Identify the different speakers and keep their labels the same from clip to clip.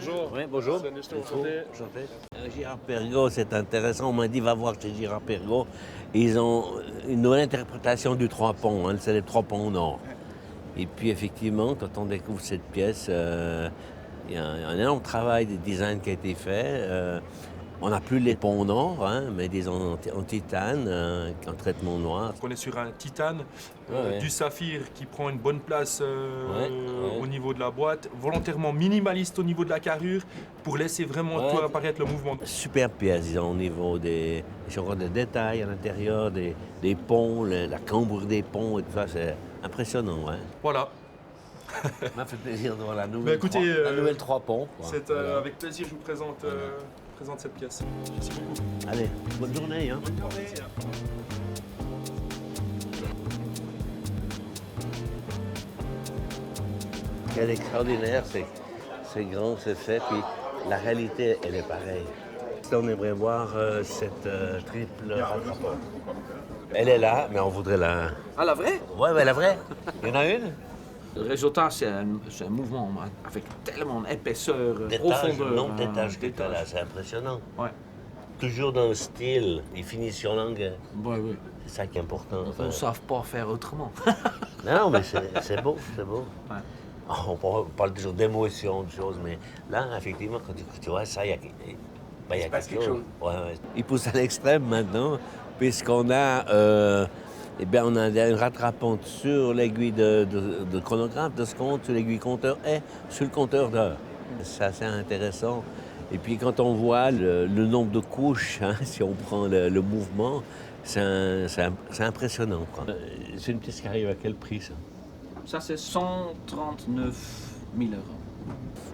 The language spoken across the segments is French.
Speaker 1: Bonjour.
Speaker 2: Oui, bonjour.
Speaker 1: C'est Nestor, enchanté.
Speaker 2: Girard Perregaux, c'est intéressant. On m'a dit, va voir chez Girard Perregaux. Ils ont une nouvelle interprétation du Trois Ponts. Hein, c'est les Trois Ponts au Nord. Et puis, effectivement, quand on découvre cette pièce, il y a un énorme travail de design qui a été fait. On n'a plus les ponts au Nord, hein, mais des en titane, en traitement noir.
Speaker 1: On est sur un titane,
Speaker 2: Ouais.
Speaker 1: du saphir qui prend une bonne place
Speaker 2: Ouais.
Speaker 1: au niveau de la boîte, volontairement minimaliste au niveau de la carrure pour laisser vraiment
Speaker 2: Ouais.
Speaker 1: tout apparaître le mouvement.
Speaker 2: Super pièce, disons, au niveau des encore des détails à l'intérieur, des ponts, la cambrure des ponts et tout ça, c'est impressionnant. Hein.
Speaker 1: Voilà,
Speaker 2: Ça m'a fait plaisir de voir la nouvelle,
Speaker 1: écoutez,
Speaker 2: la nouvelle Trois Ponts. Quoi.
Speaker 1: c'est
Speaker 2: Voilà.
Speaker 1: avec plaisir que je vous présente cette pièce. Merci beaucoup.
Speaker 2: Allez, bonne journée. Hein. Ce qui est extraordinaire, c'est grand, c'est fait, puis la réalité, elle est pareille. On aimerait voir cette triple rattrapante. Elle est là, mais on voudrait la...
Speaker 3: Ah, la vraie?
Speaker 2: Ouais, la vraie. Il y en a une?
Speaker 3: Le résultat, c'est un mouvement avec tellement d'épaisseur,
Speaker 2: D'étage,
Speaker 3: profondeur.
Speaker 2: le nombre d'étages que tu as là, c'est impressionnant.
Speaker 3: Ouais.
Speaker 2: Toujours dans le style, et finition longue.
Speaker 3: Ouais, oui.
Speaker 2: C'est ça qui est important.
Speaker 3: On ne savent pas faire autrement.
Speaker 2: Non, mais c'est beau, c'est beau.
Speaker 3: Ouais.
Speaker 2: On parle toujours d'émotion, de choses, mais là, effectivement, quand tu vois ça, il y a quelque chose. Ouais. Il pousse à l'extrême maintenant, puisqu'on a, on a une rattrapante sur l'aiguille de chronographe, de seconde, sur l'aiguille compteur et sur le compteur d'heure. C'est assez intéressant. Et puis quand on voit le nombre de couches, hein, si on prend le mouvement, c'est impressionnant. Quoi. C'est une pièce qui arrive à quel prix, ça?
Speaker 3: Ça, c'est 139 000 euros.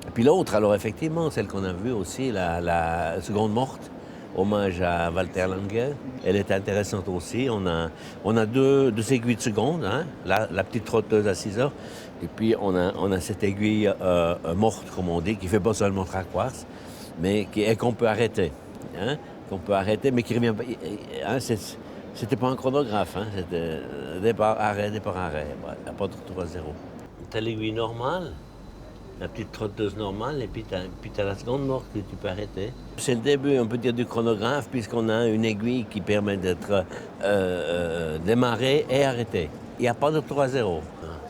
Speaker 2: Et puis l'autre, alors effectivement, celle qu'on a vue aussi, la seconde morte, hommage à Walter Lange. Elle est intéressante aussi. On a deux aiguilles de seconde, hein, la petite trotteuse à 6 heures, et puis on a cette aiguille morte, comme on dit, qui fait pas seulement traquarce, mais qu'on peut arrêter. Hein, qu'on peut arrêter, mais qui revient... Hein, c'était pas un chronographe, hein, c'était départ-arrêt. Ouais, pas de retour à zéro. T'as l'aiguille normale, la petite trotteuse normale, et puis t'as la seconde morte que tu peux arrêter. C'est le début, on peut dire, du chronographe, puisqu'on a une aiguille qui permet d'être démarrée et arrêtée. Il n'y a pas de retour à zéro.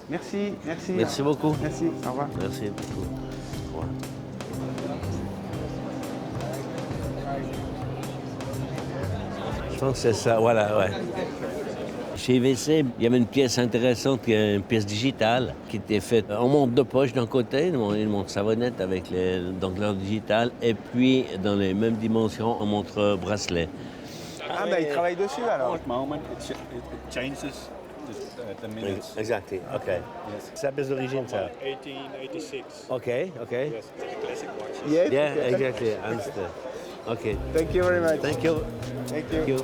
Speaker 4: Merci.
Speaker 2: Merci beaucoup.
Speaker 4: Merci, au revoir.
Speaker 2: Merci beaucoup. Au revoir. Je pense que c'est ça, voilà, ouais. Chez IVC, il y avait une pièce intéressante, une pièce digitale, qui était faite en montre de poche d'un côté, une montre savonnette avec l'heure digitale, et puis dans les mêmes dimensions, en montre bracelet.
Speaker 4: Ah, bah, il travaille dessus alors.
Speaker 5: moment, it changes the minutes.
Speaker 2: Exactly, ok. C'est la pièce d'origine, ça.
Speaker 5: 1886.
Speaker 2: Ok.
Speaker 5: Yes, it's a classic watch.
Speaker 4: Yes.
Speaker 2: Yeah,
Speaker 4: okay.
Speaker 2: exactly, understood. Ok.
Speaker 4: Thank you very much.
Speaker 2: Thank you.
Speaker 4: Thank you.
Speaker 2: Thank you.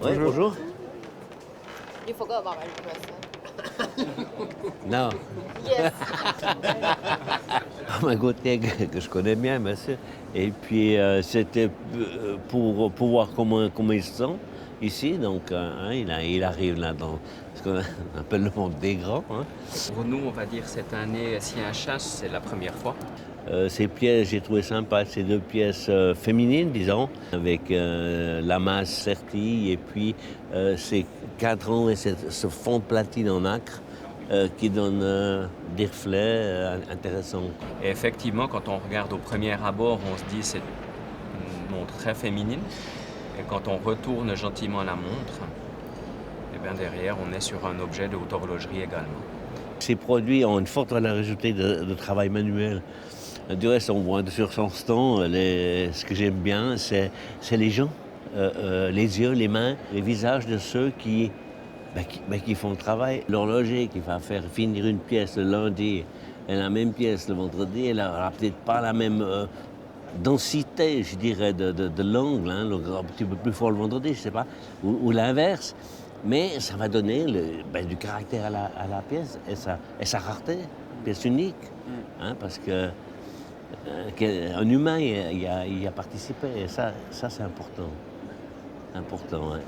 Speaker 2: Oui, bonjour.
Speaker 6: You forgot about my present.
Speaker 2: Non.
Speaker 6: Yes.
Speaker 2: Un Gauthier que je connais bien, bien sûr. Et puis, c'était pour voir comment ils se sentent ici. Donc, hein, il arrive là dans ce qu'on appelle le monde des grands. Hein.
Speaker 7: Pour nous, on va dire cette année, CHH, c'est la première fois.
Speaker 2: Ces pièces, j'ai trouvé sympa, ces deux pièces féminines, disons, avec la masse sertie et puis ces cadrans et ce fond de platine en acre qui donne des reflets intéressants.
Speaker 7: Et effectivement, quand on regarde au premier abord, on se dit c'est une montre très féminine. Et quand on retourne gentiment la montre, et bien derrière, on est sur un objet de haute horlogerie également.
Speaker 2: Ces produits ont une forte valeur ajoutée de travail manuel. Du reste, on voit sur son stand, ce que j'aime bien, c'est les gens, les yeux, les mains, les visages de ceux qui font le travail. L'horloger qui va faire finir une pièce le lundi et la même pièce le vendredi, elle n'aura peut-être pas la même densité, je dirais, de l'angle, hein, un petit peu plus fort le vendredi, je ne sais pas, ou l'inverse. Mais ça va donner du caractère à la pièce et sa rareté, pièce unique, hein, parce que un humain y a participé et ça c'est important. Important, hein.